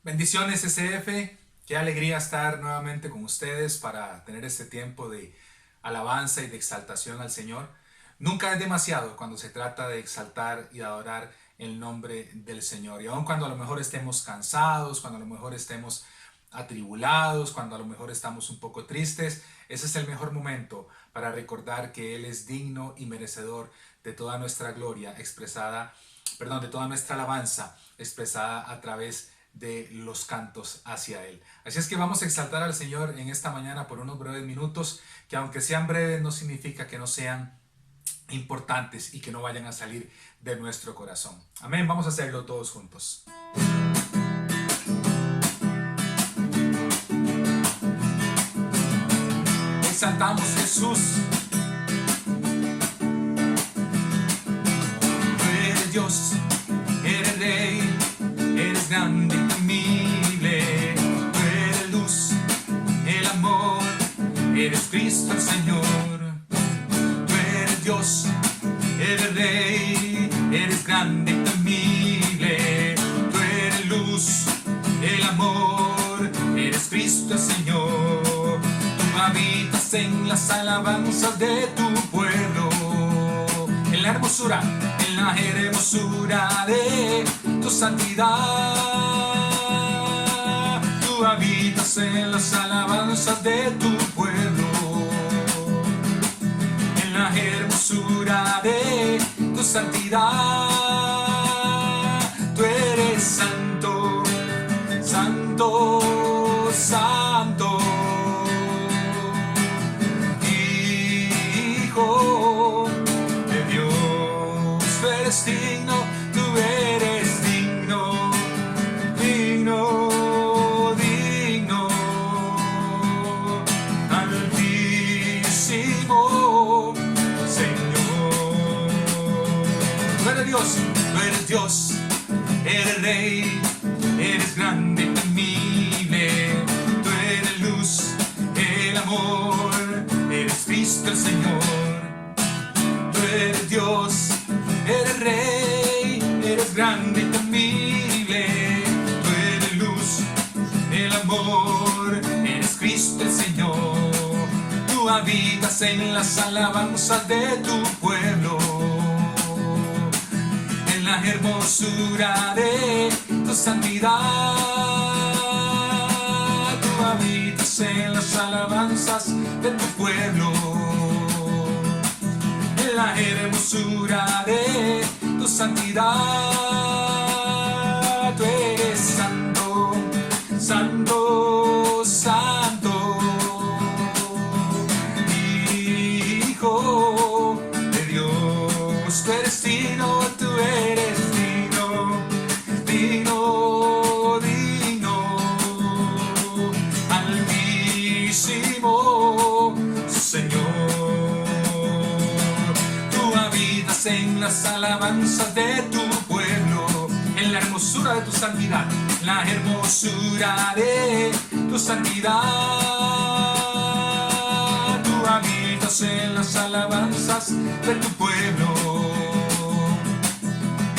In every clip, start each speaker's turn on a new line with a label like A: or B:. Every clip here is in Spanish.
A: Bendiciones SF, qué alegría estar nuevamente con ustedes para tener este tiempo de alabanza y de exaltación al Señor. Nunca es demasiado cuando se trata de exaltar y adorar el nombre del Señor. Y aun cuando a lo mejor estemos cansados, cuando a lo mejor estemos atribulados, cuando a lo mejor estamos un poco tristes, ese es el mejor momento para recordar que Él es digno y merecedor de toda nuestra gloria expresada, perdón, de toda nuestra alabanza expresada a través de los cantos hacia Él. Así es que vamos a exaltar al Señor en esta mañana por unos breves minutos, que aunque sean breves no significa que no sean importantes y que no vayan a salir de nuestro corazón. Amén, vamos a hacerlo todos juntos. Exaltamos Jesús. Tú eres Dios, eres Rey, eres grande y temible. Tú eres luz, el amor, eres Cristo el Señor. Tú eres Dios, eres Rey, eres grande y temible. Tú eres luz, el amor, eres Cristo el Señor. Tú habitas en las alabanzas de tu pueblo, en la hermosura de tu santidad. Tú habitas en las alabanzas de tu pueblo, en la hermosura de tu santidad. Tú eres santo, santo, santo. Hijo de Dios, tú eres digno, tú eres digno, digno, digno, altísimo Señor. Tú eres Dios, eres Rey, eres grande y temible. Tú eres luz, el amor, eres Cristo el Señor. Tú eres Dios, eres Rey, eres grande y temible. Tú eres luz, el amor, eres Cristo el Señor. Tú habitas en las alabanzas de tu pueblo, en la hermosura de tu santidad. Tú habitas en las alabanzas de tu pueblo, en la hermosura de tu santidad. Tú eres santo, santo, santo. Hijo de Dios, tú eres digno, tú eres digno, digno, digno, altísimo Señor. Tú habitas en las alabanzas de tu pueblo, en la hermosura de tu santidad, en la hermosura de tu santidad. Tú habitas en las alabanzas de tu pueblo,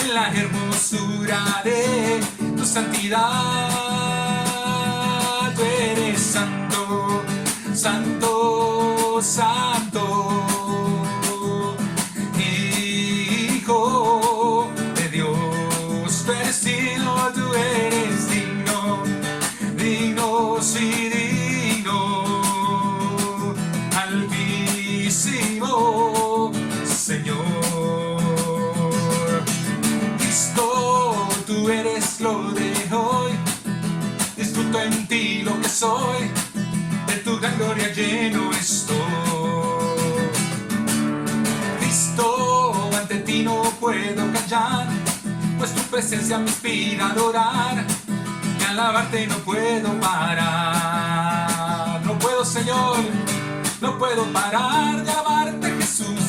A: en la hermosura de tu santidad. Tú eres santo, santo, santo. Hijo de Dios, tú eres digno, tú eres digno, digno, sí, digno, altísimo Señor. Cristo, tú eres lo de hoy, disfruto en ti lo que soy, de tu gran gloria lleno estoy. Cristo, ante ti no puedo callar, pues tu presencia me inspira a adorar, y alabarte no puedo parar. No puedo, Señor, no puedo parar de alabarte, Jesús,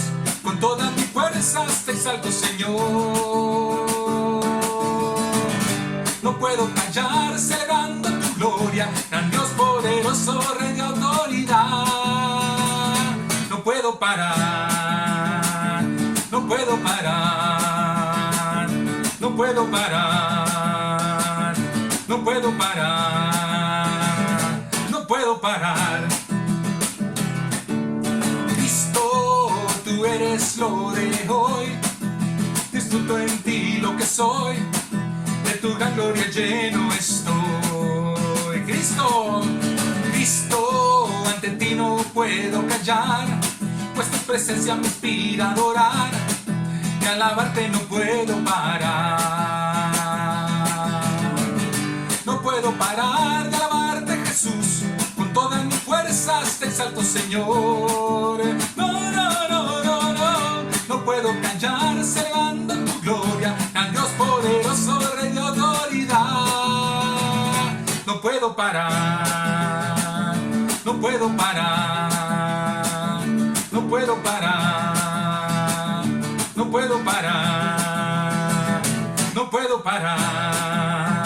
A: con todas mis fuerzas te exalto, Señor. No puedo callar celebrando tu gloria, gran Dios poderoso, Rey de autoridad. No puedo parar, no puedo parar, no puedo parar, no no puedo parar, no puedo parar. Cristo, tú eres lo de hoy, disfruto en ti lo que soy, de tu gran gloria lleno estoy. Cristo, Cristo, ante ti no puedo callar, pues tu presencia me inspira a adorar, y alabarte no puedo parar. No puedo parar de alabarte, Jesús, con todas mis fuerzas te exalto, Señor. No, no, no, no, no, no puedo callar celebrando tu gloria, gran Dios poderoso, Rey de autoridad. No puedo parar, no puedo parar, no puedo parar, no puedo parar, no puedo parar,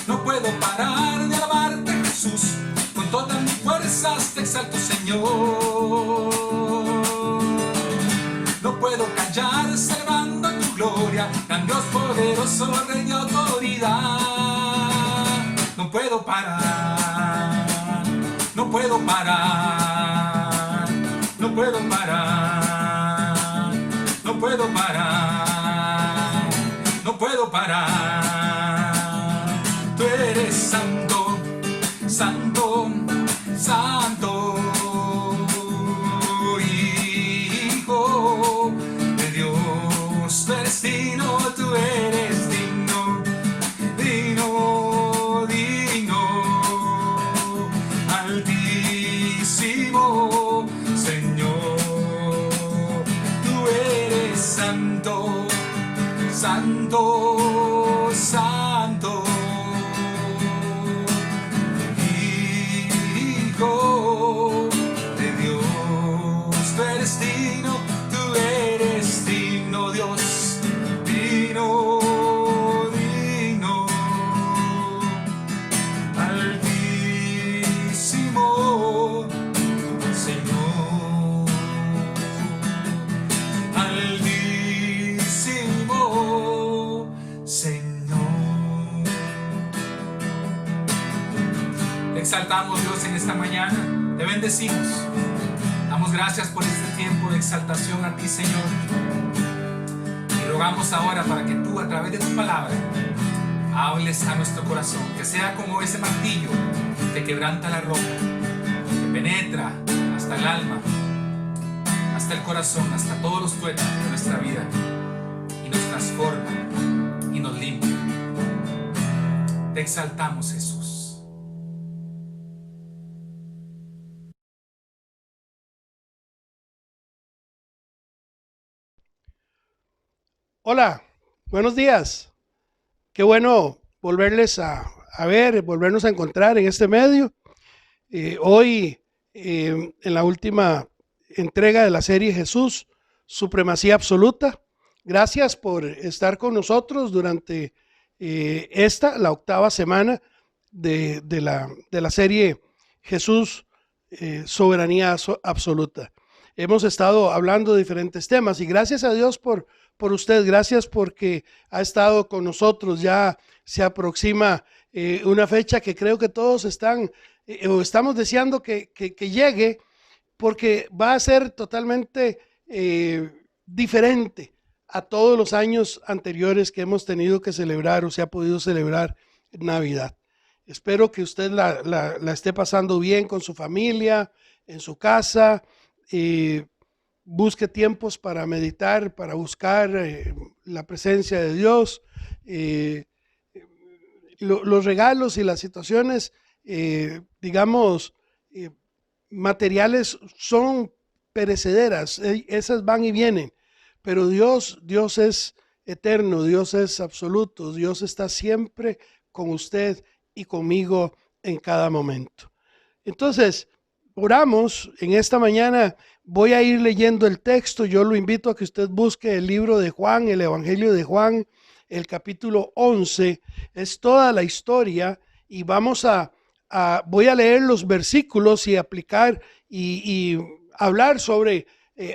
A: no puedo parar de alabarte, Jesús, con todas mis fuerzas te exalto, Señor. No puedo callar celebrando tu gloria, gran Dios poderoso, Rey de autoridad. No puedo parar, no puedo parar, no puedo parar, no puedo parar, no puedo parar. Tú eres santo, santo, santo, Hijo de Dios. Tú eres digno, tú eres digno, digno, digno, altísimo Señor. Tú eres santo, santo, santo, Hijo de Dios. Tú eres digno, Dios, digno, digno, altísimo Señor, altísimo Señor. Te exaltamos, Dios, en esta mañana, te bendecimos, damos gracias por este tiempo de exaltación a ti, Señor. Y rogamos ahora para que tú, a través de tu palabra, hables a nuestro corazón, que sea como ese martillo que quebranta la roca, que penetra hasta el alma, hasta el corazón, hasta todos los tuétanos de nuestra vida, y nos transforma y nos limpia. Te exaltamos, Jesús.
B: Hola, buenos días. Qué bueno volverles a ver, volvernos a encontrar en este medio. Hoy, en la última entrega de la serie Jesús, Supremacía Absoluta. Gracias por estar con nosotros durante la octava semana de la serie Jesús, Soberanía Absoluta. Hemos estado hablando de diferentes temas y gracias a Dios por usted, gracias porque ha estado con nosotros. Ya se aproxima una fecha que creo que todos estamos deseando que llegue, porque va a ser totalmente diferente a todos los años anteriores que hemos tenido que celebrar o se ha podido celebrar Navidad. Espero que usted la esté pasando bien con su familia, en su casa. Busque tiempos para meditar, para buscar la presencia de Dios. Los regalos y las situaciones, digamos, materiales son perecederas, esas van y vienen, pero Dios es eterno, Dios es absoluto, Dios está siempre con usted y conmigo en cada momento. Entonces, oramos en esta mañana. Voy a ir leyendo el texto. Yo lo invito a que usted busque el libro de Juan, el Evangelio de Juan, el capítulo 11. Es toda la historia y voy a leer los versículos y aplicar y hablar sobre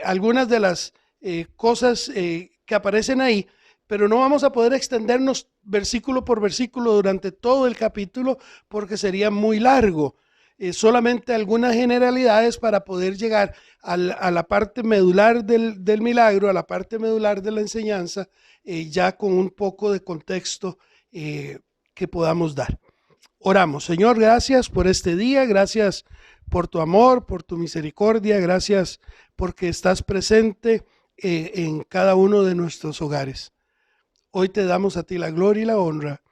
B: algunas de las cosas que aparecen ahí. pero no vamos a poder extendernos versículo por versículo durante todo el capítulo porque sería muy largo. Solamente algunas generalidades para poder llegar a la parte medular del milagro, a la parte medular de la enseñanza, ya con un poco de contexto que podamos dar. Oramos. Señor, gracias por este día, gracias por tu amor, por tu misericordia, gracias porque estás presente en cada uno de nuestros hogares. Hoy te damos a ti la gloria y la honra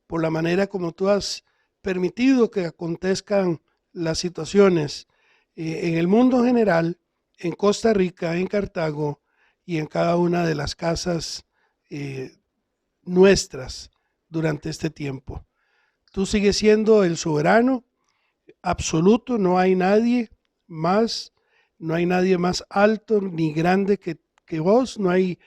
B: por la manera como tú has permitido que acontezcan las situaciones en el mundo general, en Costa Rica, en Cartago y en cada una de las casas nuestras durante este tiempo. Tú sigues siendo el soberano absoluto, no hay nadie más, no hay nadie más alto ni grande que vos, no hay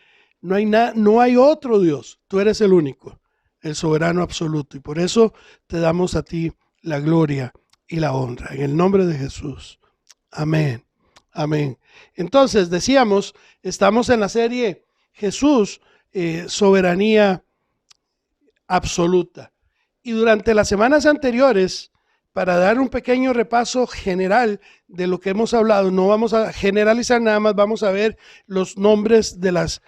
B: otro Dios, tú eres el único, el soberano absoluto, y por eso te damos a ti la gloria y la honra, en el nombre de Jesús. Amén, amén. Entonces, decíamos, estamos en la serie Jesús, soberanía absoluta. Y durante las semanas anteriores, para dar un pequeño repaso general de lo que hemos hablado, no vamos a generalizar nada más, vamos a ver los nombres de las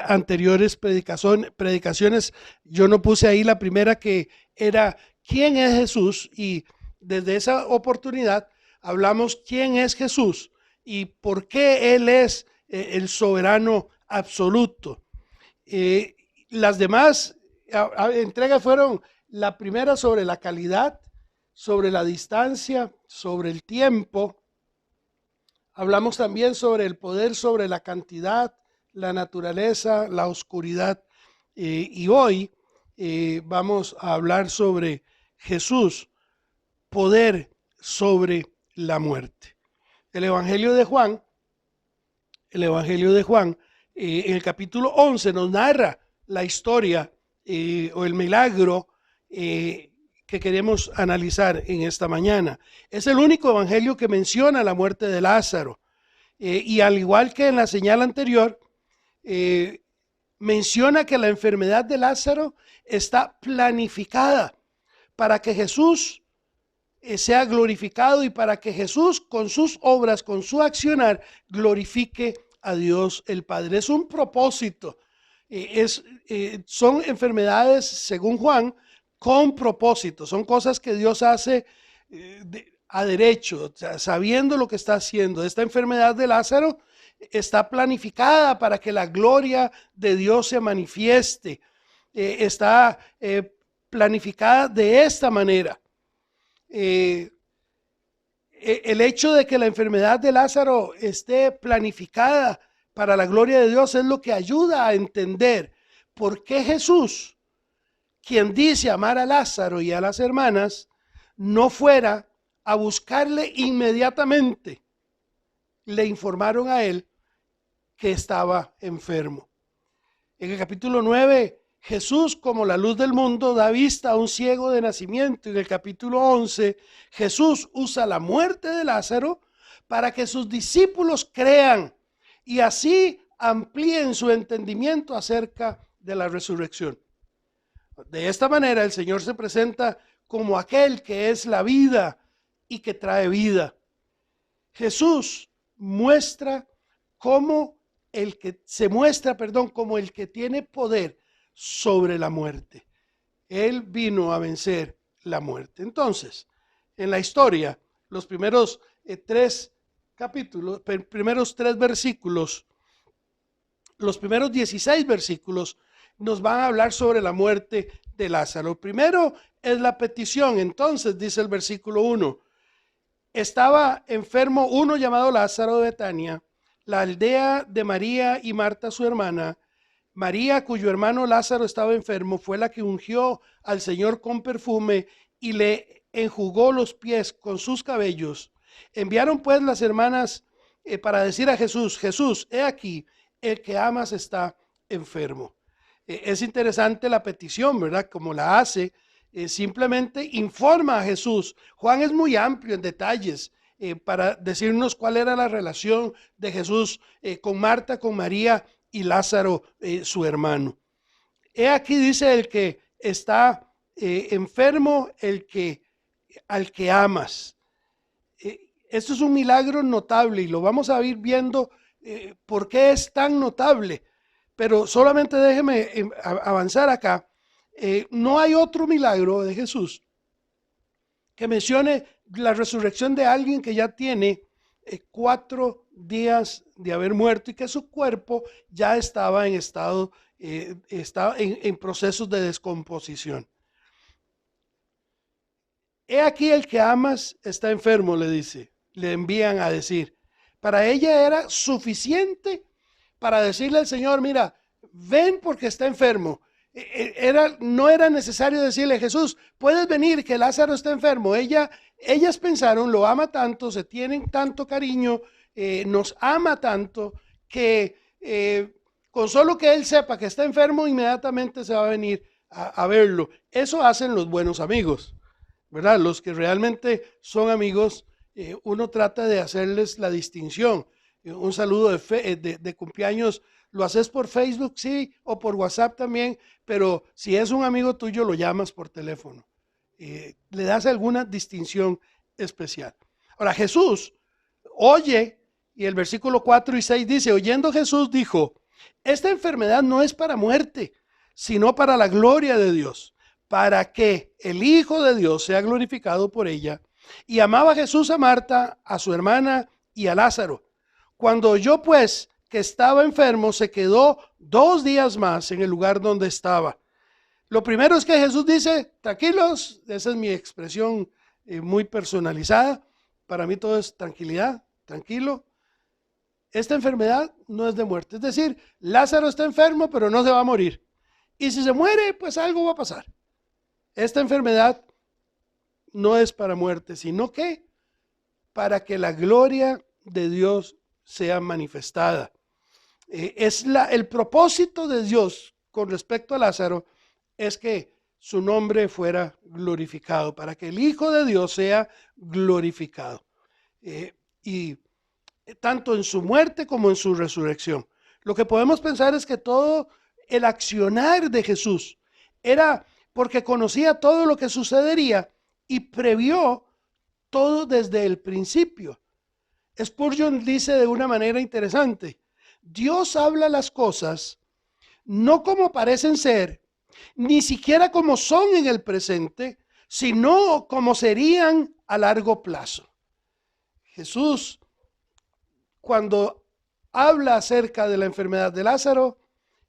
B: anteriores predicaciones. Yo no puse ahí la primera, que era ¿quién es Jesús? Y desde esa oportunidad hablamos quién es Jesús y por qué Él es el soberano absoluto. Las demás entregas fueron: la primera sobre la calidad, sobre la distancia, sobre el tiempo. Hablamos también sobre el poder, sobre la cantidad, la naturaleza, la oscuridad. Y hoy vamos a hablar sobre Jesús, poder sobre la muerte. El Evangelio de Juan, en el capítulo 11 nos narra la historia o el milagro que queremos analizar en esta mañana. Es el único evangelio que menciona la muerte de Lázaro. Y al igual que en la señal anterior, menciona que la enfermedad de Lázaro está planificada para que Jesús sea glorificado y para que Jesús con sus obras, con su accionar, glorifique a Dios el Padre. Es un propósito. Son enfermedades, según Juan, con propósito. Son cosas que Dios hace a derecho, o sea, sabiendo lo que está haciendo. Esta enfermedad de Lázaro está planificada para que la gloria de Dios se manifieste. Está planificada de esta manera. El hecho de que la enfermedad de Lázaro esté planificada para la gloria de Dios es lo que ayuda a entender por qué Jesús, quien dice amar a Lázaro y a las hermanas, no fuera a buscarle inmediatamente. Le informaron a él que estaba enfermo. En el capítulo 9, Jesús, como la luz del mundo, da vista a un ciego de nacimiento. En el capítulo 11, Jesús usa la muerte de Lázaro para que sus discípulos crean y así amplíen su entendimiento acerca de la resurrección. De esta manera el Señor se presenta como aquel que es la vida y que trae vida. Jesús muestra como como el que tiene poder sobre la muerte. Él vino a vencer la muerte. Entonces, en la historia, los primeros tres versículos, los primeros 16 versículos nos van a hablar sobre la muerte de Lázaro. Primero es la petición. Entonces dice el versículo 1: estaba enfermo uno llamado Lázaro de Betania, la aldea de María y Marta su hermana. María, cuyo hermano Lázaro estaba enfermo, fue la que ungió al Señor con perfume y le enjugó los pies con sus cabellos. Enviaron pues las hermanas para decir a Jesús: Jesús, he aquí, el que amas está enfermo. Es interesante la petición, ¿verdad? Como la hace, simplemente informa a Jesús. Juan es muy amplio en detalles para decirnos cuál era la relación de Jesús con Marta, con María y Lázaro, su hermano. He aquí, dice, el que está enfermo, al que amas. Esto es un milagro notable y lo vamos a ir viendo por qué es tan notable. Pero solamente déjeme avanzar acá. No hay otro milagro de Jesús que mencione la resurrección de alguien que ya tiene 4 días de haber muerto y que su cuerpo ya estaba en estado, estaba en procesos de descomposición. He aquí el que amas está enfermo, le dice, le envían a decir. Para ella era suficiente para decirle al Señor, mira, ven porque está enfermo. No era necesario decirle, Jesús, puedes venir, que Lázaro está enfermo. Ellas pensaron, lo ama tanto, se tienen tanto cariño, nos ama tanto, que con solo que él sepa que está enfermo, inmediatamente se va a venir a verlo. Eso hacen los buenos amigos, ¿verdad? Los que realmente son amigos, uno trata de hacerles la distinción. Un saludo de cumpleaños, lo haces por Facebook, sí, o por WhatsApp también, pero si es un amigo tuyo, lo llamas por teléfono. Le das alguna distinción especial. Ahora, Jesús oye, y el versículo 4 y 6 dice, oyendo Jesús dijo, esta enfermedad no es para muerte, sino para la gloria de Dios, para que el Hijo de Dios sea glorificado por ella. Y amaba Jesús a Marta, a su hermana y a Lázaro. Cuando oyó pues que estaba enfermo, se quedó 2 días más en el lugar donde estaba. Lo primero es que Jesús dice, tranquilos, esa es mi expresión muy personalizada. Para mí todo es tranquilidad, tranquilo. Esta enfermedad no es de muerte. Es decir, Lázaro está enfermo, pero no se va a morir. Y si se muere, pues algo va a pasar. Esta enfermedad no es para muerte, sino que para que la gloria de Dios sea manifestada. El propósito de Dios con respecto a Lázaro es que su nombre fuera glorificado, para que el Hijo de Dios sea glorificado. Y tanto en su muerte como en su resurrección. Lo que podemos pensar es que todo el accionar de Jesús era porque conocía todo lo que sucedería y previó todo desde el principio. Spurgeon dice de una manera interesante, Dios habla las cosas no como parecen ser, ni siquiera como son en el presente, sino como serían a largo plazo. Jesús, cuando habla acerca de la enfermedad de Lázaro,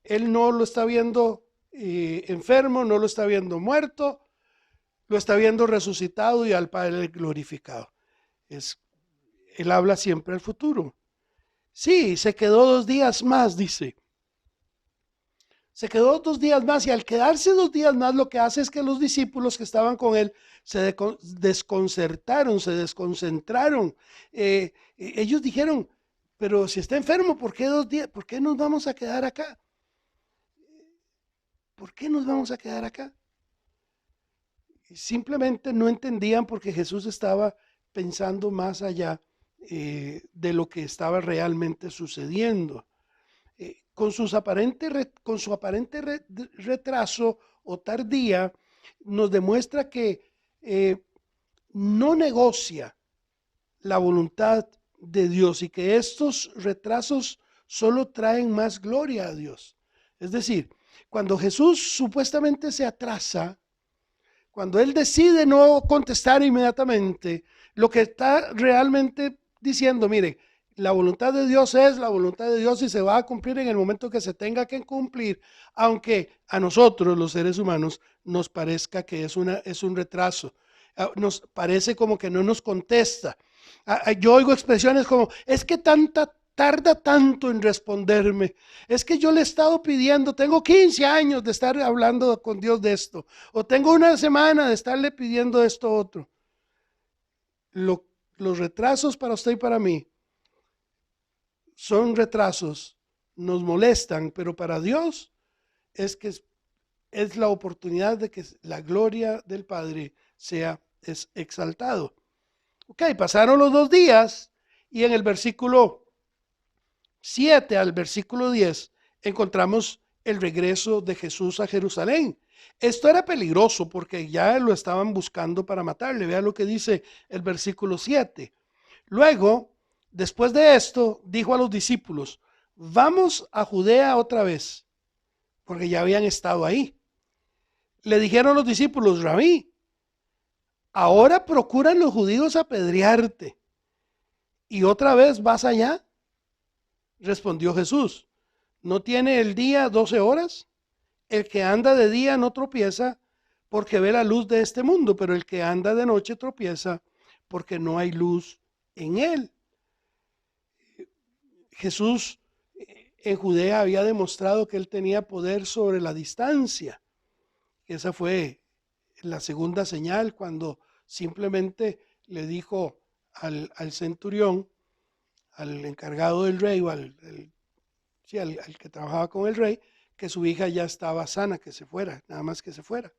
B: él no lo está viendo enfermo, no lo está viendo muerto, lo está viendo resucitado y al Padre glorificado. Él habla siempre al futuro. Sí, se quedó 2 días más, dice. Se quedó 2 días más y al quedarse 2 días más lo que hace es que los discípulos que estaban con él se desconcertaron, se desconcentraron. Ellos dijeron, pero si está enfermo, ¿por qué 2 días? ¿Por qué nos vamos a quedar acá? ¿Por qué nos vamos a quedar acá? Simplemente no entendían porque Jesús estaba pensando más allá de lo que estaba realmente sucediendo. Con su aparente retraso o tardía, nos demuestra que no negocia la voluntad de Dios y que estos retrasos solo traen más gloria a Dios. Es decir, cuando Jesús supuestamente se atrasa, cuando Él decide no contestar inmediatamente, lo que está realmente diciendo, mire, la voluntad de Dios es la voluntad de Dios y se va a cumplir en el momento que se tenga que cumplir, aunque a nosotros los seres humanos nos parezca que es un retraso, nos parece como que no nos contesta. Yo oigo expresiones como, es que tarda tanto en responderme, es que yo le he estado pidiendo, tengo 15 años de estar hablando con Dios de esto, o tengo 1 semana de estarle pidiendo esto otro. Los retrasos para usted y para mí son retrasos, nos molestan, pero para Dios es que es la oportunidad de que la gloria del Padre es exaltado. Ok, pasaron los 2 días y en el versículo 7 al versículo 10 encontramos el regreso de Jesús a Jerusalén. Esto era peligroso porque ya lo estaban buscando para matarle. Vea lo que dice el versículo 7. Luego, después de esto, dijo a los discípulos: vamos a Judea otra vez, porque ya habían estado ahí. Le dijeron los discípulos: Rabí, ahora procuran los judíos apedrearte, ¿y otra vez vas allá? Respondió Jesús: ¿no tiene el día 12 horas? El que anda de día no tropieza porque ve la luz de este mundo, pero el que anda de noche tropieza porque no hay luz en él. Jesús en Judea había demostrado que él tenía poder sobre la distancia. Esa fue la segunda señal cuando simplemente le dijo al centurión, al encargado del rey, o al que trabajaba con el rey, que su hija ya estaba sana, que se fuera, nada más que se fuera.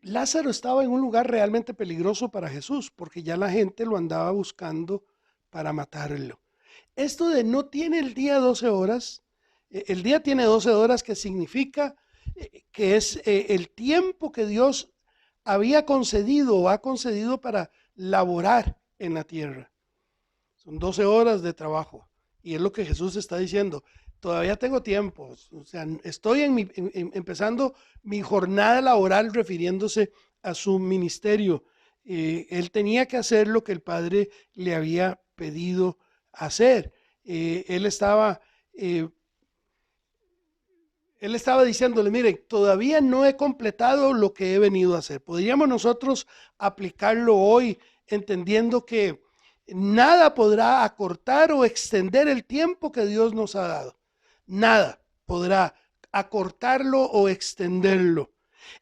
B: Lázaro estaba en un lugar realmente peligroso para Jesús, porque ya la gente lo andaba buscando para matarlo. Esto de no tiene el día 12 horas, el día tiene 12 horas, que significa que es el tiempo que Dios había concedido o ha concedido para laborar en la tierra. Son 12 horas de trabajo. Y es lo que Jesús está diciendo. Todavía tengo tiempo. O sea, estoy empezando mi jornada laboral, refiriéndose a su ministerio. Él tenía que hacer lo que el Padre le había pedido hacer. Él estaba diciéndole: mire, todavía no he completado lo que he venido a hacer. Podríamos nosotros aplicarlo hoy, entendiendo que nada podrá acortar o extender el tiempo que Dios nos ha dado. Nada podrá acortarlo o extenderlo.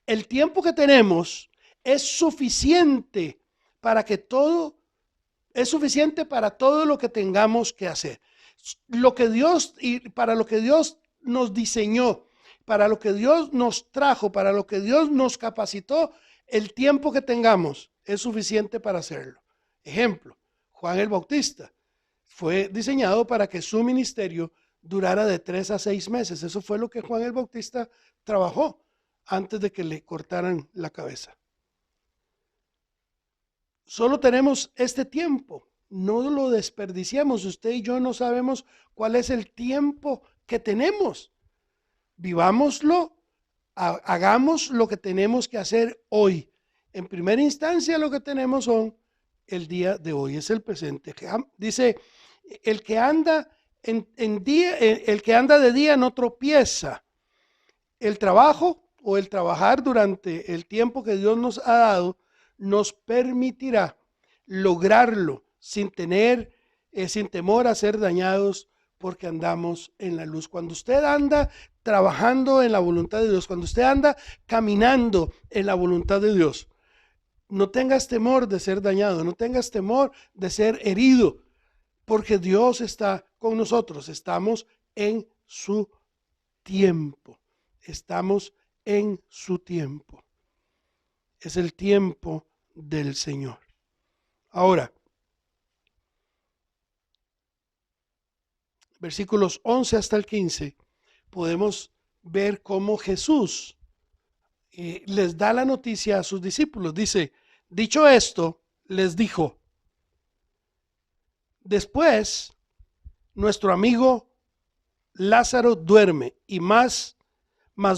B: El tiempo que tenemos es suficiente para todo lo que tengamos que hacer. Para lo que Dios nos diseñó, para lo que Dios nos trajo, para lo que Dios nos capacitó, el tiempo que tengamos es suficiente para hacerlo. Ejemplo: Juan el Bautista fue diseñado para que su ministerio durara de 3 a 6 meses. Eso fue lo que Juan el Bautista trabajó antes de que le cortaran la cabeza. Solo tenemos este tiempo, no lo desperdiciamos. Usted y yo no sabemos cuál es el tiempo que tenemos. Vivámoslo, hagamos lo que tenemos que hacer hoy. En primera instancia, lo que tenemos son el día de hoy, es el presente. Dice: el que anda el que anda de día no tropieza. El trabajo o el trabajar durante el tiempo que Dios nos ha dado nos permitirá lograrlo sin temor a ser dañados, porque andamos en la luz. Cuando usted anda trabajando en la voluntad de Dios, cuando usted anda caminando en la voluntad de Dios, no tengas temor de ser dañado, no tengas temor de ser herido, porque Dios está con nosotros. Estamos en su tiempo. Estamos en su tiempo. Es el tiempo del Señor. Ahora, versículos 11 hasta el 15, podemos ver cómo Jesús les da la noticia a sus discípulos. Dice: dicho esto, les dijo: después, nuestro amigo Lázaro duerme, y más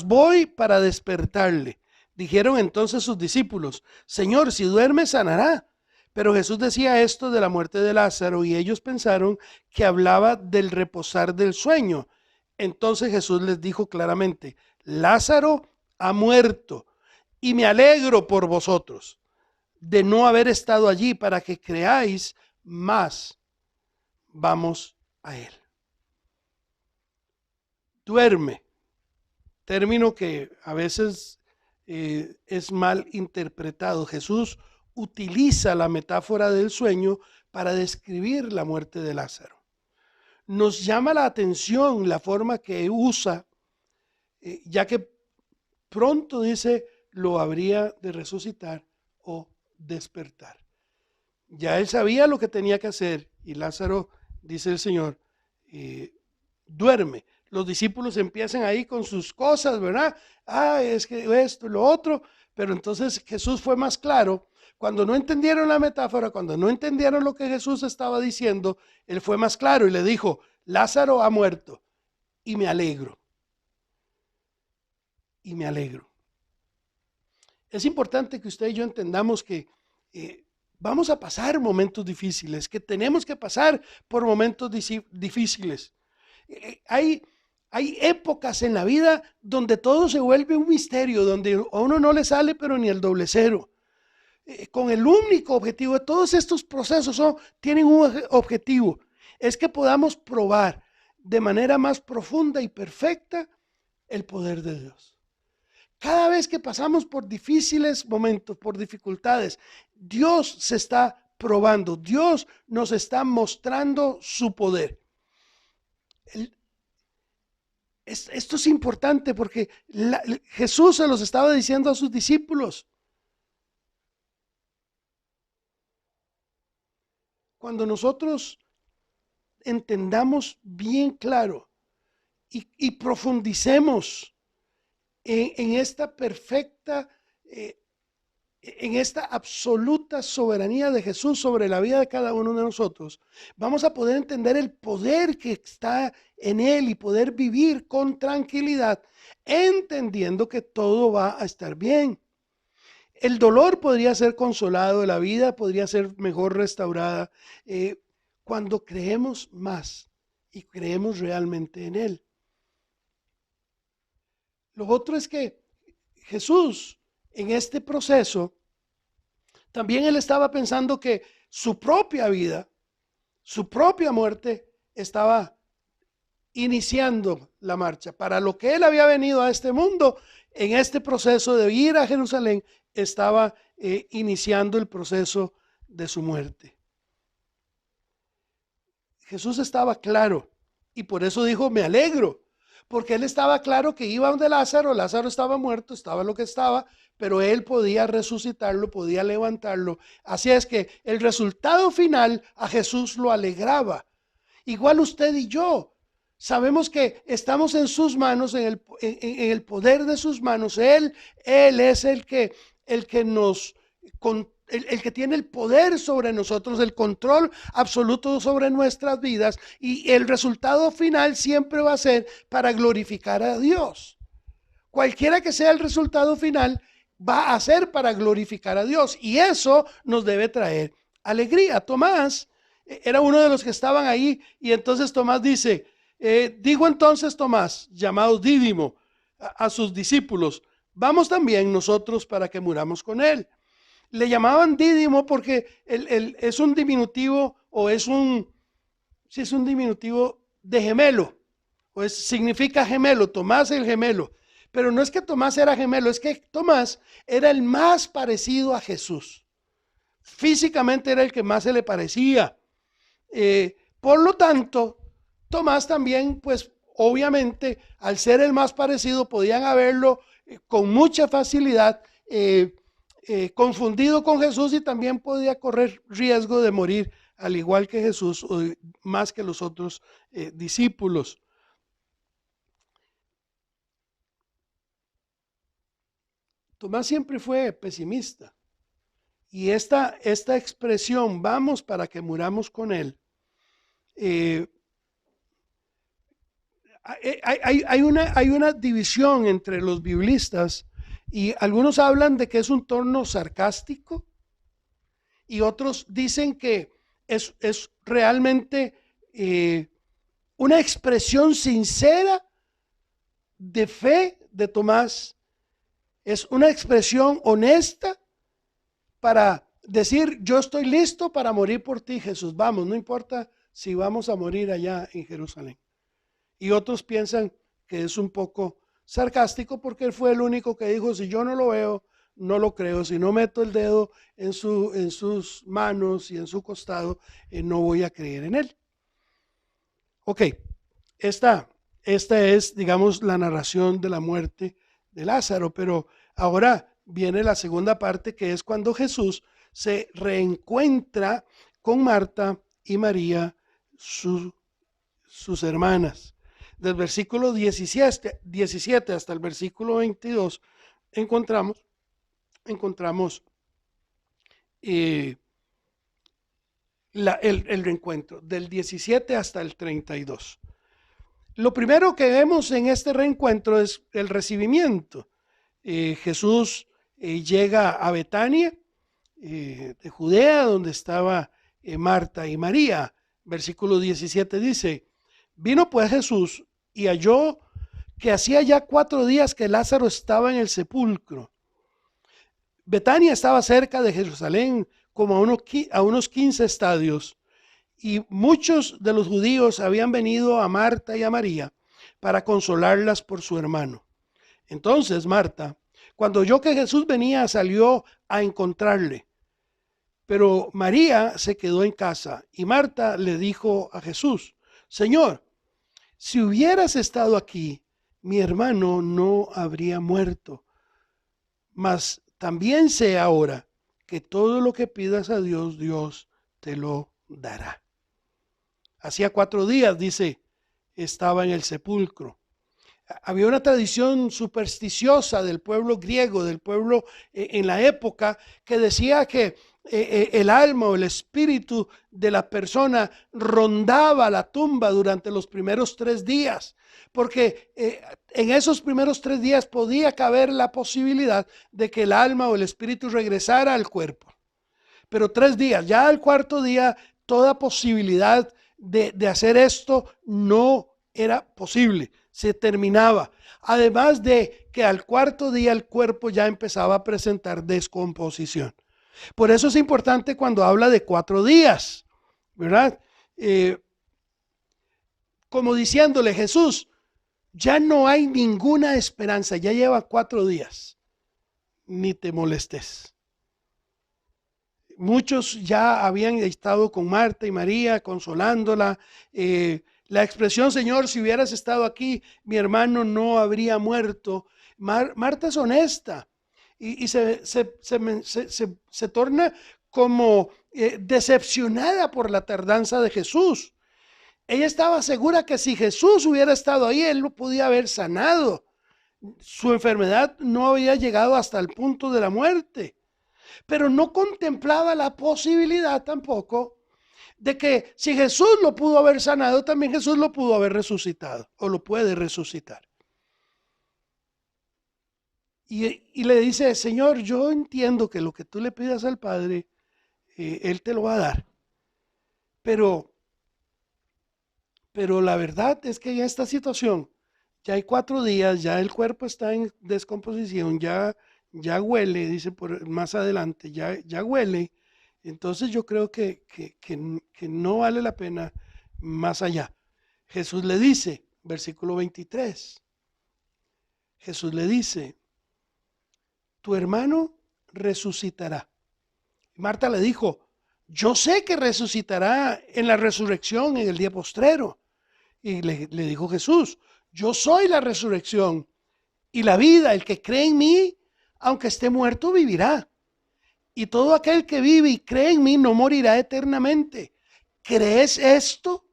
B: voy para despertarle. Dijeron entonces sus discípulos: Señor, si duerme, sanará. Pero Jesús decía esto de la muerte de Lázaro, y ellos pensaron que hablaba del reposar del sueño. Entonces Jesús les dijo claramente: Lázaro ha muerto, y me alegro por vosotros de no haber estado allí, para que creáis, más vamos a él. Duerme, término que a veces es mal interpretado. Jesús utiliza la metáfora del sueño para describir la muerte de Lázaro. Nos llama la atención la forma que usa, ya que pronto dice: lo habría de resucitar o despertar. Ya él sabía lo que tenía que hacer, y Lázaro dice el Señor, duerme. Los discípulos empiezan ahí con sus cosas, ¿verdad? Es que esto y lo otro, pero entonces Jesús fue más claro. Cuando no entendieron la metáfora, cuando no entendieron lo que Jesús estaba diciendo, Él fue más claro y le dijo, Lázaro ha muerto y me alegro. Y me alegro. Es importante que usted y yo entendamos que vamos a pasar momentos difíciles, que tenemos que pasar por momentos difíciles. Hay épocas en la vida donde todo se vuelve un misterio, donde a uno no le sale pero ni el doble cero. Con el único objetivo de todos estos procesos tienen un objetivo, es que podamos probar de manera más profunda y perfecta el poder de Dios. Cada vez que pasamos por difíciles momentos, por dificultades, Dios se está probando, Dios nos está mostrando su poder. Esto es importante porque Jesús se los estaba diciendo a sus discípulos. Cuando nosotros entendamos bien claro y profundicemos en esta perfecta, en esta absoluta soberanía de Jesús sobre la vida de cada uno de nosotros, vamos a poder entender el poder que está en Él y poder vivir con tranquilidad, entendiendo que todo va a estar bien. El dolor podría ser consolado, la vida podría ser mejor restaurada cuando creemos más y creemos realmente en Él. Lo otro es que Jesús en este proceso, también Él estaba pensando que su propia vida, su propia muerte estaba iniciando la marcha. Para lo que Él había venido a este mundo, en este proceso de ir a Jerusalén, estaba iniciando el proceso de su muerte. Jesús estaba claro y por eso dijo, me alegro, porque Él estaba claro que iba donde Lázaro, Lázaro estaba muerto, estaba lo que estaba, pero Él podía resucitarlo, podía levantarlo. Así es que el resultado final a Jesús lo alegraba. Igual usted y yo. Sabemos que estamos en sus manos, en el poder de sus manos. Él es el que tiene el poder sobre nosotros, el control absoluto sobre nuestras vidas, y el resultado final siempre va a ser para glorificar a Dios. Cualquiera que sea el resultado final, va a ser para glorificar a Dios, y eso nos debe traer alegría. Tomás era uno de los que estaban ahí, y entonces Tomás dice, dijo entonces Tomás, llamado Dídimo, a sus discípulos, vamos también nosotros para que muramos con él. Le llamaban Dídimo porque es un diminutivo, o es un diminutivo de gemelo, significa gemelo, Tomás el gemelo. Pero no es que Tomás era gemelo, es que Tomás era el más parecido a Jesús. Físicamente era el que más se le parecía. Por lo tanto, Tomás también, pues obviamente, al ser el más parecido, podían haberlo con mucha facilidad confundido con Jesús, y también podía correr riesgo de morir al igual que Jesús, o más que los otros discípulos. Tomás siempre fue pesimista, y esta expresión, vamos para que muramos con él, hay una división entre los biblistas, y algunos hablan de que es un tono sarcástico, y otros dicen que es realmente una expresión sincera de fe de Tomás. Es una expresión honesta para decir, yo estoy listo para morir por ti, Jesús. Vamos, no importa si vamos a morir allá en Jerusalén. Y otros piensan que es un poco sarcástico porque él fue el único que dijo, si yo no lo veo, no lo creo. Si no meto el dedo en sus manos y en su costado, no voy a creer en él. Ok, esta es, digamos, la narración de la muerte de Lázaro, pero ahora viene la segunda parte, que es cuando Jesús se reencuentra con Marta y María, sus hermanas. Del versículo 17 hasta el versículo 22 encontramos el reencuentro, del 17 hasta el 32. Lo primero que vemos en este reencuentro es el recibimiento. Jesús llega a Betania, de Judea, donde estaba Marta y María. Versículo 17 dice: vino pues Jesús y halló que hacía ya 4 días que Lázaro estaba en el sepulcro. Betania estaba cerca de Jerusalén, como a unos 15 estadios, y muchos de los judíos habían venido a Marta y a María para consolarlas por su hermano. Entonces Marta, cuando oyó que Jesús venía, salió a encontrarle. Pero María se quedó en casa, y Marta le dijo a Jesús: Señor, si hubieras estado aquí, mi hermano no habría muerto. Mas también sé ahora que todo lo que pidas a Dios, Dios te lo dará. Hacía 4 días, dice, estaba en el sepulcro. Había una tradición supersticiosa del pueblo griego, del pueblo en la época, que decía que el alma o el espíritu de la persona rondaba la tumba durante los primeros 3 días, porque en esos primeros 3 días podía caber la posibilidad de que el alma o el espíritu regresara al cuerpo. Pero 3 días, ya al 4.º día, toda posibilidad de hacer esto no era posible, se terminaba. Además de que al 4.º día el cuerpo ya empezaba a presentar descomposición. Por eso es importante cuando habla de 4 días, ¿verdad? Como diciéndole: Jesús, ya no hay ninguna esperanza, ya lleva 4 días, ni te molestes. Muchos ya habían estado con Marta y María consolándola. La expresión: Señor, si hubieras estado aquí, mi hermano no habría muerto. Marta es honesta y se torna como decepcionada por la tardanza de Jesús. Ella estaba segura que si Jesús hubiera estado ahí, él lo podía haber sanado. Su enfermedad no había llegado hasta el punto de la muerte, pero no contemplaba la posibilidad tampoco de que si Jesús lo pudo haber sanado, también Jesús lo pudo haber resucitado o lo puede resucitar. Y le dice: Señor, yo entiendo que lo que tú le pidas al Padre, Él te lo va a dar. Pero la verdad es que en esta situación ya hay 4 días, ya el cuerpo está en descomposición, ya huele, dice más adelante, ya huele. Entonces yo creo que no vale la pena más allá. Jesús le dice, versículo 23, Jesús le dice: tu hermano resucitará. Marta le dijo: yo sé que resucitará en la resurrección en el día postrero. Y le dijo Jesús: yo soy la resurrección y la vida. El que cree en mí, aunque esté muerto, vivirá. Y todo aquel que vive y cree en mí no morirá eternamente. ¿Crees esto?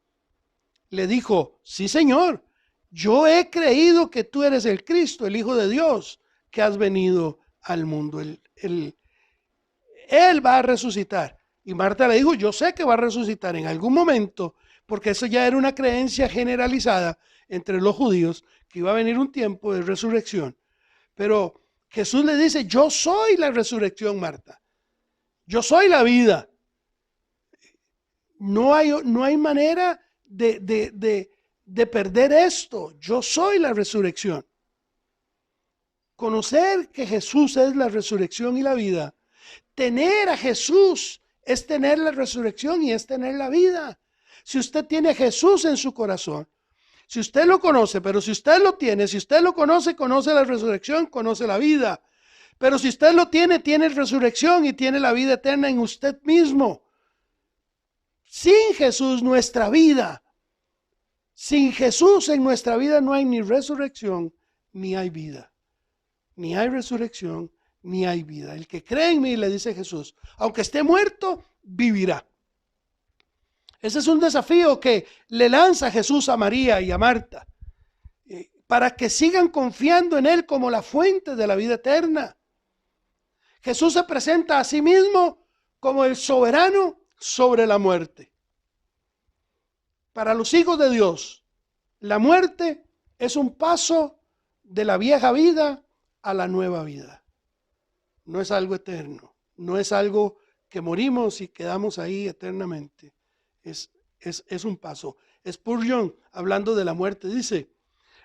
B: Le dijo: sí, Señor, yo he creído que tú eres el Cristo, el Hijo de Dios, que has venido al mundo. Él va a resucitar. Y Marta le dijo: yo sé que va a resucitar en algún momento, porque eso ya era una creencia generalizada entre los judíos, que iba a venir un tiempo de resurrección. Pero Jesús le dice: yo soy la resurrección, Marta. Yo soy la vida. No hay manera de perder esto. Yo soy la resurrección. Conocer que Jesús es la resurrección y la vida. Tener a Jesús es tener la resurrección y es tener la vida. Si usted tiene a Jesús en su corazón, si usted lo conoce, pero si usted lo tiene, si usted lo conoce, conoce la resurrección, conoce la vida. Pero si usted lo tiene, tiene resurrección y tiene la vida eterna en usted mismo. Sin Jesús, nuestra vida. Sin Jesús en nuestra vida no hay ni resurrección, ni hay vida. Ni hay resurrección, ni hay vida. El que cree en mí, le dice Jesús, aunque esté muerto, vivirá. Ese es un desafío que le lanza Jesús a María y a Marta, para que sigan confiando en Él como la fuente de la vida eterna. Jesús se presenta a sí mismo como el soberano sobre la muerte. Para los hijos de Dios, la muerte es un paso de la vieja vida a la nueva vida. No es algo eterno, no es algo que morimos y quedamos ahí eternamente. Es un paso. Spurgeon, hablando de la muerte, dice: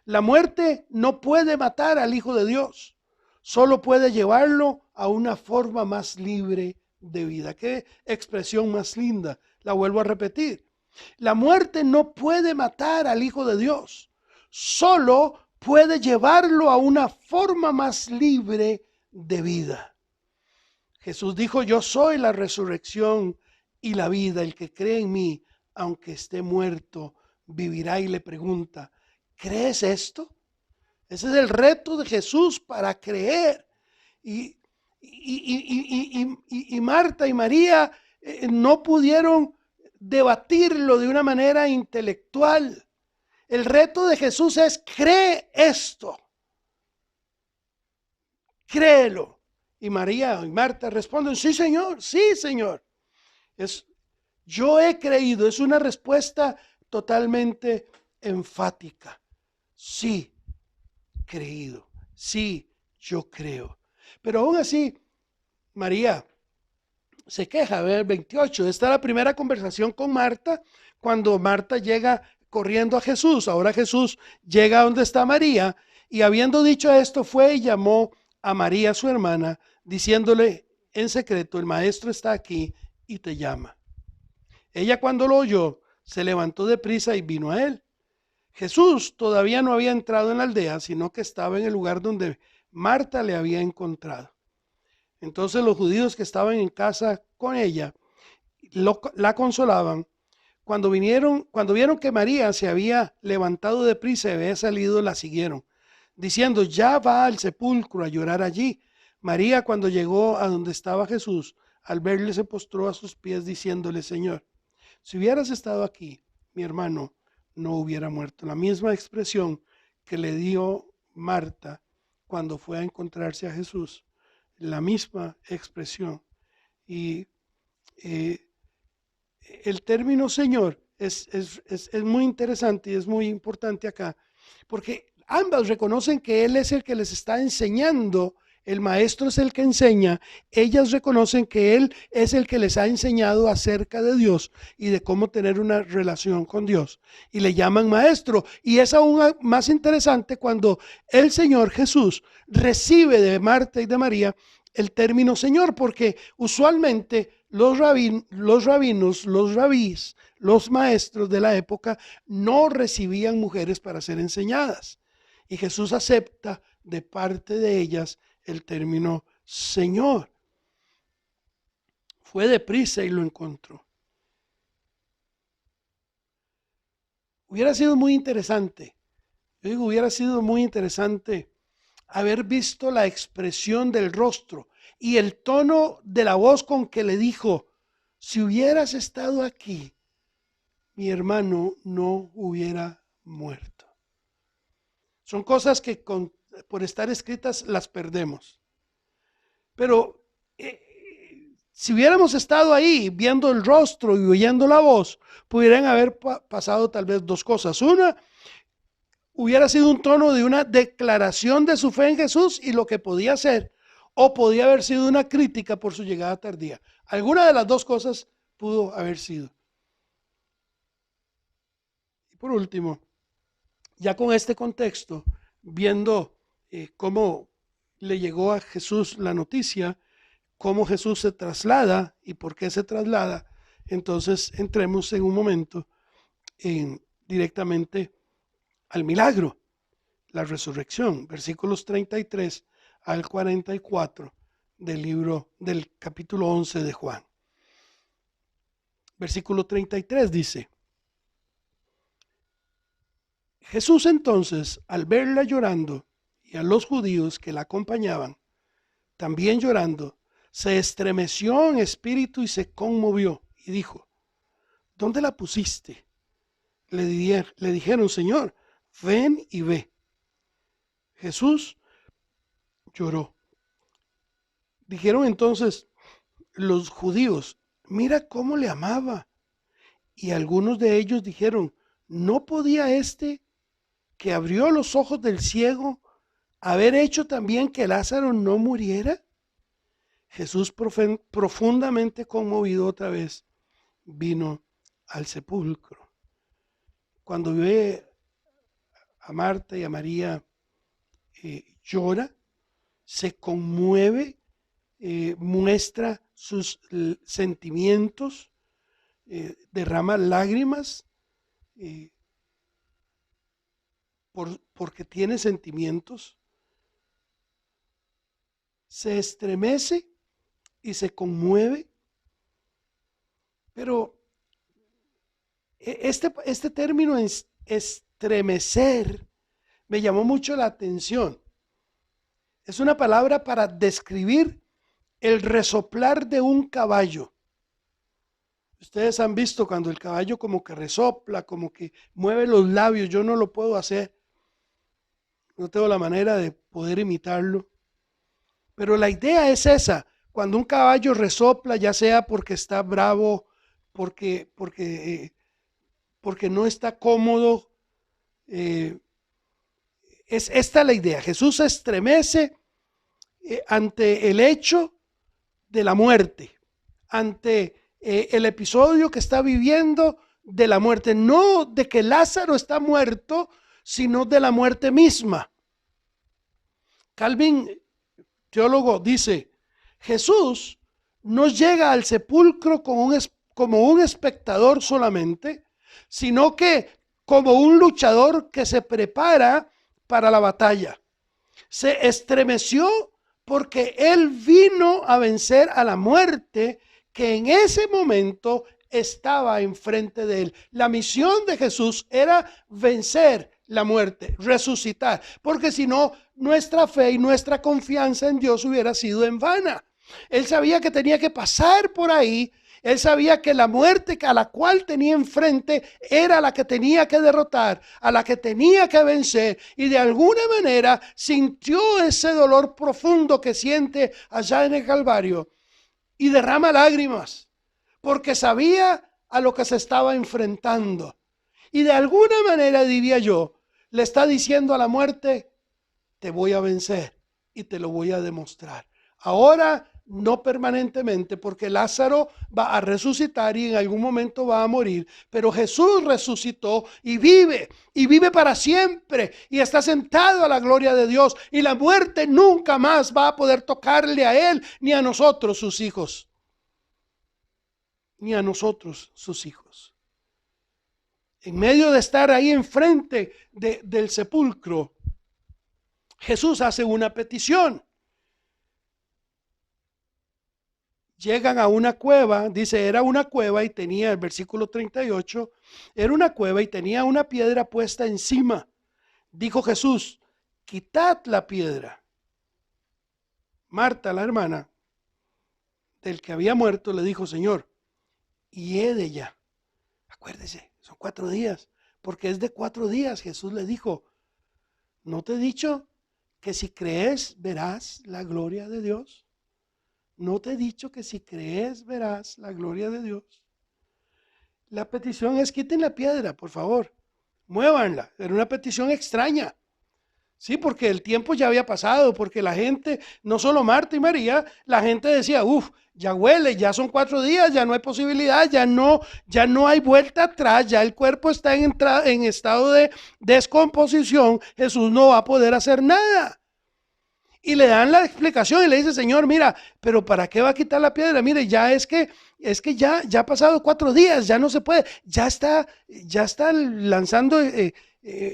B: la muerte no puede matar al Hijo de Dios, solo puede llevarlo a una forma más libre de vida. Qué expresión más linda, la vuelvo a repetir. La muerte no puede matar al Hijo de Dios, solo puede llevarlo a una forma más libre de vida. Jesús dijo: yo soy la resurrección y la vida. El que cree en mí, aunque esté muerto, vivirá. Y le pregunta: ¿crees esto? Ese es el reto de Jesús para creer. Y Marta y María no pudieron debatirlo de una manera intelectual. El reto de Jesús es: cree esto, créelo. Y María y Marta responden: sí, Señor, sí, Señor. Yo he creído, es una respuesta totalmente enfática. Sí, creído, sí, yo creo. Pero aún así, María se queja. Ver 28, esta es la primera conversación con Marta, cuando Marta llega corriendo a Jesús. Ahora Jesús llega a donde está María, y habiendo dicho esto, fue y llamó a María, su hermana, diciéndole en secreto: el maestro está aquí y te llama. Ella, cuando lo oyó, se levantó deprisa y vino a él. Jesús todavía no había entrado en la aldea, sino que estaba en el lugar donde Marta le había encontrado. Entonces los judíos que estaban en casa con ella la consolaban. Cuando vieron que María se había levantado deprisa y había salido, la siguieron, diciendo: ya va al sepulcro a llorar allí. María, cuando llegó a donde estaba Jesús, al verle, se postró a sus pies, diciéndole: Señor, si hubieras estado aquí, mi hermano no hubiera muerto. La misma expresión que le dio Marta cuando fue a encontrarse a Jesús, la misma expresión. Y el término Señor es muy interesante y es muy importante acá, porque ambas reconocen que Él es el que les está enseñando. El maestro es el que enseña. Ellas reconocen que Él es el que les ha enseñado acerca de Dios y de cómo tener una relación con Dios, y le llaman maestro. Y es aún más interesante cuando el Señor Jesús recibe de Marta y de María el término Señor, porque usualmente los rabinos, los rabís, los maestros de la época no recibían mujeres para ser enseñadas, y Jesús acepta de parte de ellas el término Señor. Fue deprisa y lo encontró. Hubiera sido muy interesante, hubiera sido muy interesante haber visto la expresión del rostro y el tono de la voz con que le dijo: si hubieras estado aquí, mi hermano no hubiera muerto. Son cosas que por estar escritas las perdemos. Pero si hubiéramos estado ahí viendo el rostro y oyendo la voz, pudieran haber pasado tal vez dos cosas. Una, hubiera sido un tono de una declaración de su fe en Jesús y lo que podía ser, o podía haber sido una crítica por su llegada tardía. Alguna de las dos cosas pudo haber sido. Y por último, ya con este contexto, viendo cómo le llegó a Jesús la noticia, cómo Jesús se traslada y por qué se traslada, entonces entremos en un momento directamente al milagro, la resurrección, versículos 33 al 44 del capítulo 11 de Juan. Versículo 33 dice: Jesús entonces, al verla llorando y a los judíos que la acompañaban también llorando, se estremeció en espíritu y se conmovió y dijo: ¿dónde la pusiste? Le dijeron, Señor, ven y ve. Jesús lloró. Dijeron entonces los judíos, mira cómo le amaba. Y algunos de ellos dijeron, ¿no podía este que abrió los ojos del ciego haber hecho también que Lázaro no muriera? Jesús, profundamente conmovido otra vez, vino al sepulcro. Cuando ve a Marta y a María, llora, se conmueve, muestra sus sentimientos, derrama lágrimas, porque tiene sentimientos, se estremece y se conmueve. Pero este término estremecer me llamó mucho la atención. Es una palabra para describir el resoplar de un caballo. Ustedes han visto cuando el caballo como que resopla, como que mueve los labios. Yo no lo puedo hacer. No tengo la manera de poder imitarlo. Pero la idea es esa. Cuando un caballo resopla, ya sea porque está bravo, porque no está cómodo, es esta la idea. Jesús se estremece ante el hecho de la muerte, ante el episodio que está viviendo de la muerte, no de que Lázaro está muerto, sino de la muerte misma. Calvin, teólogo, dice, Jesús no llega al sepulcro como un espectador solamente, sino que como un luchador que se prepara para la batalla. Se estremeció porque él vino a vencer a la muerte que en ese momento estaba enfrente de él. La misión de Jesús era vencer la muerte, resucitar, porque si no, nuestra fe y nuestra confianza en Dios hubiera sido en vana. Él sabía que tenía que pasar por ahí. Él sabía que la muerte a la cual tenía enfrente era la que tenía que derrotar, a la que tenía que vencer, y de alguna manera sintió ese dolor profundo que siente allá en el Calvario y derrama lágrimas porque sabía a lo que se estaba enfrentando. Y de alguna manera, diría yo, le está diciendo a la muerte, te voy a vencer y te lo voy a demostrar. Ahora no permanentemente, porque Lázaro va a resucitar y en algún momento va a morir, pero Jesús resucitó y vive para siempre y está sentado a la gloria de Dios, y la muerte nunca más va a poder tocarle a él ni a nosotros sus hijos, ni a nosotros sus hijos. En medio de estar ahí enfrente del sepulcro, Jesús hace una petición. Llegan a una cueva, dice, era una cueva y tenía, el versículo 38, era una cueva y tenía una piedra puesta encima. Dijo Jesús, quitad la piedra. Marta, la hermana del que había muerto, le dijo, Señor, hiede ya. Acuérdese, son 4 días, porque es de 4 días. Jesús le dijo, ¿no te he dicho que si crees verás la gloria de Dios? ¿No te he dicho que si crees verás la gloria de Dios? La petición es quiten la piedra, por favor, muévanla. Era una petición extraña. Sí, porque el tiempo ya había pasado, porque la gente, no solo Marta y María, la gente decía, ya huele, ya son 4 días, ya no hay posibilidad, ya no hay vuelta atrás, ya el cuerpo está en estado de descomposición, Jesús no va a poder hacer nada. Y le dan la explicación y le dice, Señor, mira, pero ¿para qué va a quitar la piedra? Mire, ya es que ya ha pasado 4 días, ya no se puede, ya está lanzando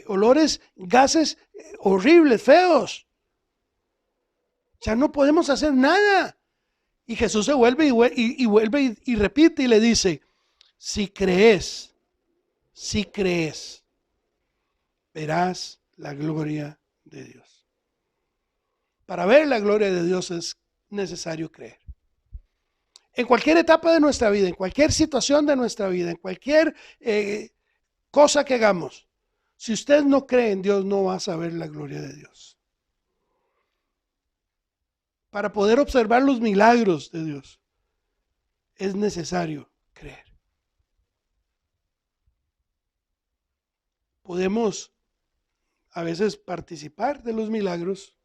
B: olores, gases horribles, feos. Ya no podemos hacer nada. Y Jesús se vuelve y repite y le dice, si crees, verás la gloria de Dios. Para ver la gloria de Dios es necesario creer. en cualquier etapa de nuestra vida, en cualquier situación de nuestra vida, en cualquier cosa que hagamos, si usted no cree en Dios, no va a saber la gloria de Dios. Para poder observar los milagros de Dios, es necesario creer. Podemos a veces participar de los milagros,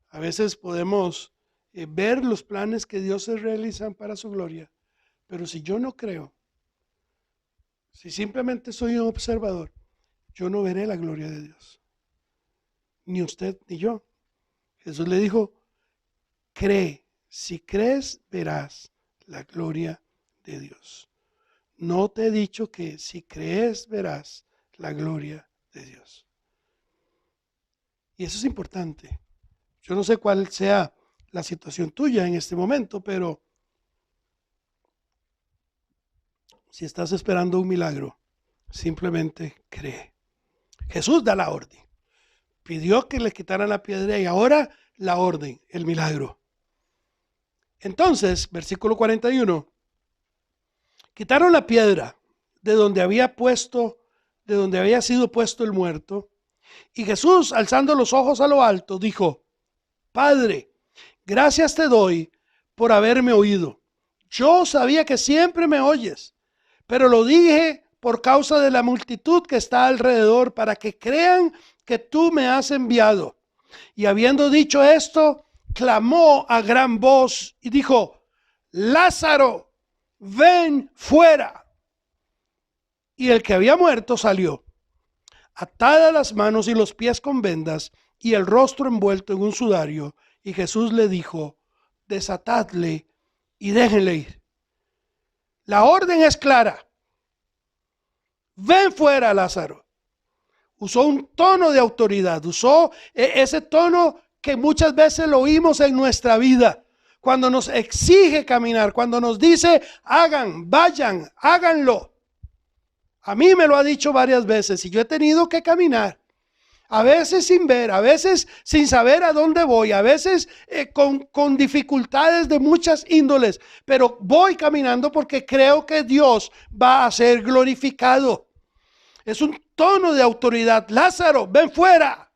B: a veces podemos ver los planes que Dios se realizan para su gloria, pero si yo no creo, si simplemente soy un observador, yo no veré la gloria de Dios, ni usted ni yo. Jesús le dijo, cree, si crees verás la gloria de Dios. No te he dicho que si crees verás la gloria de Dios. Y eso es importante. Yo no sé cuál sea la situación tuya en este momento, pero si estás esperando un milagro, simplemente cree. Jesús da la orden. Pidió que le quitaran la piedra y ahora la orden, el milagro. Entonces, versículo 41, quitaron la piedra de donde había sido puesto el muerto, y Jesús, alzando los ojos a lo alto, dijo, Padre, gracias te doy por haberme oído. Yo sabía que siempre me oyes, pero lo dije por causa de la multitud que está alrededor, para que crean que tú me has enviado. Y habiendo dicho esto, clamó a gran voz y dijo, Lázaro, ven fuera. Y el que había muerto salió, atadas las manos y los pies con vendas y el rostro envuelto en un sudario. Y Jesús le dijo, desatadle y déjenle ir. La orden es clara. Ven fuera, Lázaro. Usó un tono de autoridad, usó ese tono que muchas veces lo oímos en nuestra vida, cuando nos exige caminar, cuando nos dice, hagan, vayan, háganlo. A mí me lo ha dicho varias veces y yo he tenido que caminar, a veces sin ver, a veces sin saber a dónde voy, a veces con dificultades de muchas índoles, pero voy caminando porque creo que Dios va a ser glorificado. Es un tono de autoridad. Lázaro, ven fuera.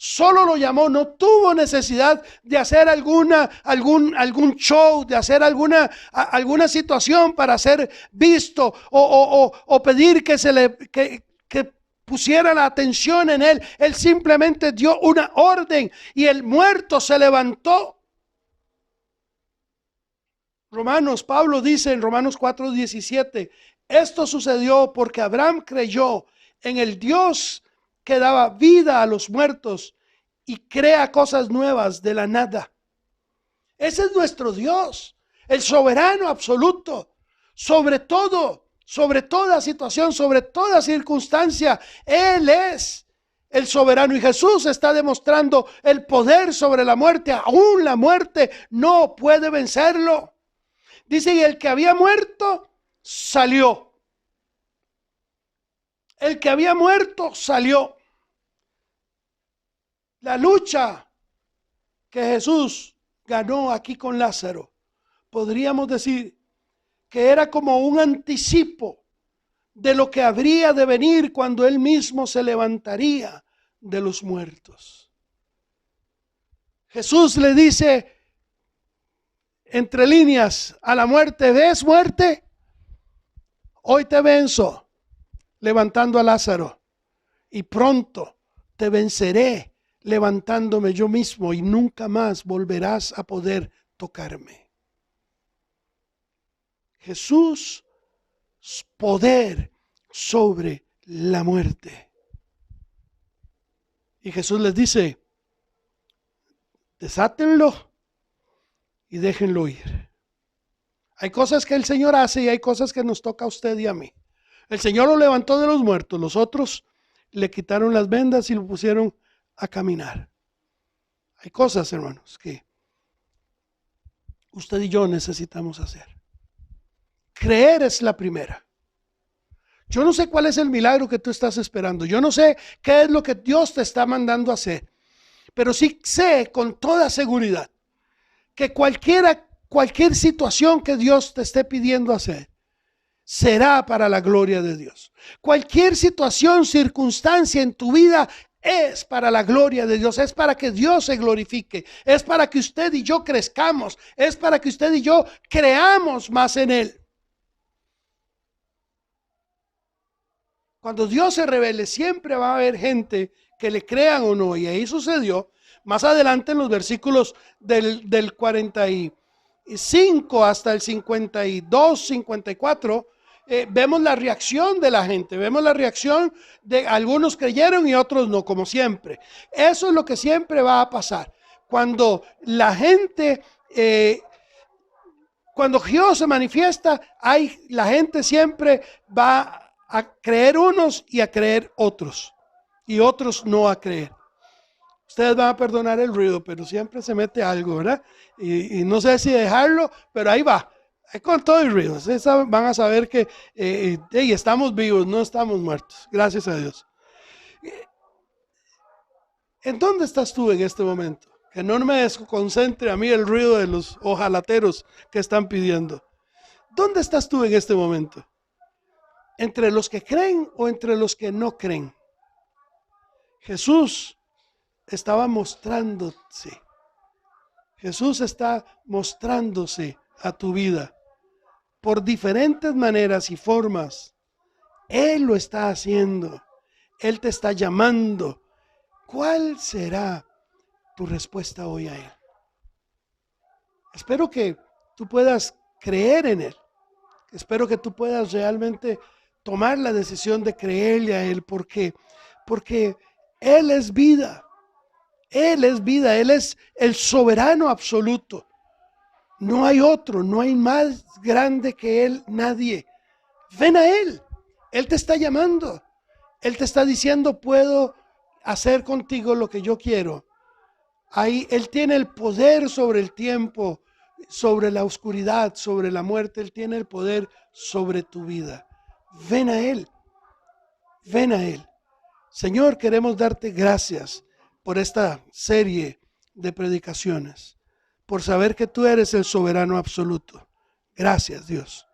B: Solo lo llamó, no tuvo necesidad de hacer algún show, de hacer alguna situación para ser visto o pedir que pusiera la atención en él. Él simplemente dio una orden y el muerto se levantó. Pablo dice en Romanos 4:17, esto sucedió porque Abraham creyó en el Dios que daba vida a los muertos y crea cosas nuevas de la nada. Ese es nuestro Dios, el soberano absoluto, sobre todo, sobre toda situación, sobre toda circunstancia. Él es el soberano y Jesús está demostrando el poder sobre la muerte. Aún la muerte no puede vencerlo. Dice, y el que había muerto salió. El que había muerto salió. La lucha que Jesús ganó aquí con Lázaro, podríamos decir que era como un anticipo de lo que habría de venir cuando él mismo se levantaría de los muertos. Jesús le dice entre líneas a la muerte, ¿ves, muerte? Hoy te venzo levantando a Lázaro y pronto te venceré levantándome yo mismo y nunca más volverás a poder tocarme. Jesús, poder sobre la muerte. Y Jesús les dice, desátenlo y déjenlo ir. Hay cosas que el Señor hace y hay cosas que nos toca a usted y a mí. El Señor lo levantó de los muertos, los otros le quitaron las vendas y lo pusieron a caminar. Hay cosas, hermanos, que usted y yo necesitamos hacer. Creer es la primera. Yo no sé cuál es el milagro que tú estás esperando. Yo no sé qué es lo que Dios te está mandando a hacer. Pero sí sé con toda seguridad que cualquiera cualquier situación que Dios te esté pidiendo hacer, será para la gloria de Dios. Cualquier situación, circunstancia en tu vida es para la gloria de Dios, es para que Dios se glorifique, es para que usted y yo crezcamos, es para que usted y yo creamos más en Él. Cuando Dios se revele, siempre va a haber gente que le crean o no, y ahí sucedió. Más adelante en los versículos del 45 hasta el 52, 54, vemos la reacción de la gente, vemos la reacción de algunos creyeron y otros no, como siempre. Eso es lo que siempre va a pasar. Cuando la gente, cuando Dios se manifiesta, la gente siempre va a creer unos y a creer otros, y otros no a creer. Ustedes van a perdonar el ruido, pero siempre se mete algo, ¿verdad? Y no sé si dejarlo, pero ahí va. Con todo el ruido. Ustedes van a saber que estamos vivos, no estamos muertos. Gracias a Dios. ¿En dónde estás tú en este momento? Que no me desconcentre a mí el ruido de los ojalateros que están pidiendo. ¿Dónde estás tú en este momento? ¿Entre los que creen o entre los que no creen? Jesús estaba mostrándose. Jesús está mostrándose a tu vida por diferentes maneras y formas. Él lo está haciendo. Él te está llamando. ¿Cuál será tu respuesta hoy a Él? Espero que tú puedas creer en Él. Espero que tú puedas realmente tomar la decisión de creerle a Él, porque Él es vida. Él es vida, Él es el soberano absoluto. No hay otro, no hay más grande que Él, nadie. Ven a Él, Él te está llamando. Él te está diciendo, puedo hacer contigo lo que yo quiero. Ahí Él tiene el poder sobre el tiempo, sobre la oscuridad, sobre la muerte. Él tiene el poder sobre tu vida. Ven a Él, ven a Él. Señor, queremos darte gracias por esta serie de predicaciones, por saber que tú eres el soberano absoluto. Gracias, Dios.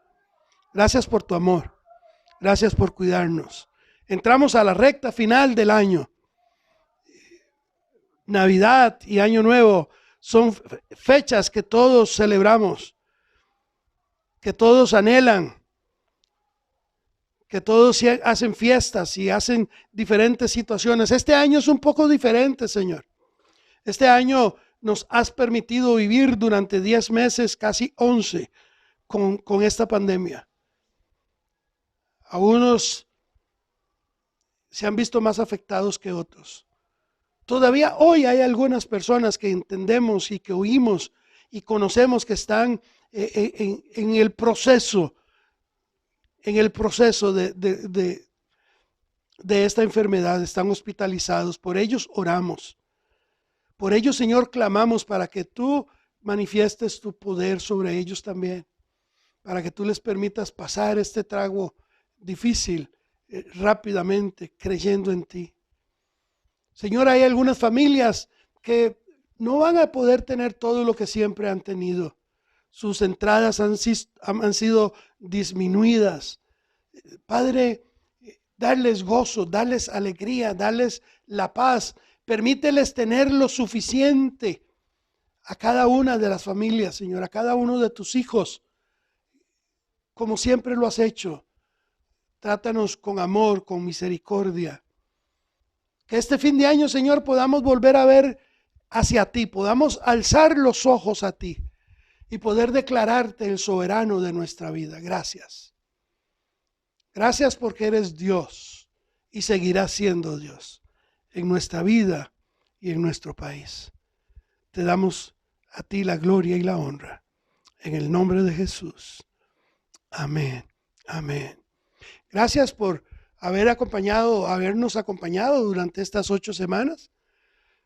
B: Gracias por tu amor. Gracias por cuidarnos. Entramos a la recta final del año. Navidad y Año Nuevo son fechas que todos celebramos, que todos anhelan, que todos hacen fiestas y hacen diferentes situaciones. Este año es un poco diferente, Señor. Este año nos has permitido vivir durante 10 meses, casi 11, con esta pandemia. A unos se han visto más afectados que otros. Todavía hoy hay algunas personas que entendemos y que oímos y conocemos que están en el proceso de esta enfermedad, están hospitalizados. Por ellos oramos. Por ellos, Señor, clamamos para que tú manifiestes tu poder sobre ellos también, para que tú les permitas pasar este trago difícil rápidamente, creyendo en ti. Señor, hay algunas familias que no van a poder tener todo lo que siempre han tenido. Sus entradas han sido disminuidas. Padre, darles gozo, darles alegría, darles la paz. Permíteles tener lo suficiente a cada una de las familias, Señor, a cada uno de tus hijos, como siempre lo has hecho. Trátanos con amor, con misericordia. Que este fin de año, Señor, podamos volver a ver hacia ti, podamos alzar los ojos a ti y poder declararte el soberano de nuestra vida. Gracias. Gracias porque eres Dios y seguirás siendo Dios en nuestra vida y en nuestro país. Te damos a ti la gloria y la honra. En el nombre de Jesús. Amén. Amén. Gracias por habernos acompañado durante estas 8 semanas.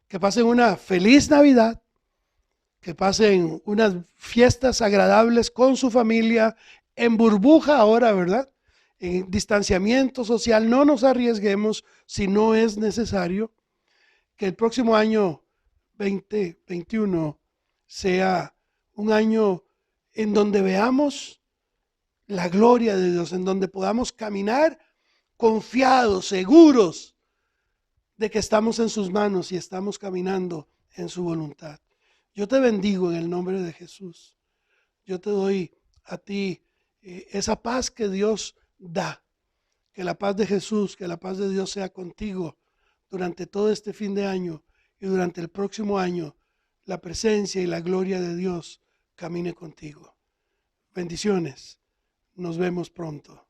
B: Que pasen una feliz Navidad. Que pasen unas fiestas agradables con su familia, en burbuja ahora, ¿verdad? En distanciamiento social. No nos arriesguemos si no es necesario. Que el próximo año 2021 sea un año en donde veamos la gloria de Dios, en donde podamos caminar confiados, seguros de que estamos en sus manos y estamos caminando en su voluntad. Yo te bendigo en el nombre de Jesús. Yo te doy a ti esa paz que Dios da. Que la paz de Jesús, que la paz de Dios sea contigo durante todo este fin de año y durante el próximo año. La presencia y la gloria de Dios camine contigo. Bendiciones. Nos vemos pronto.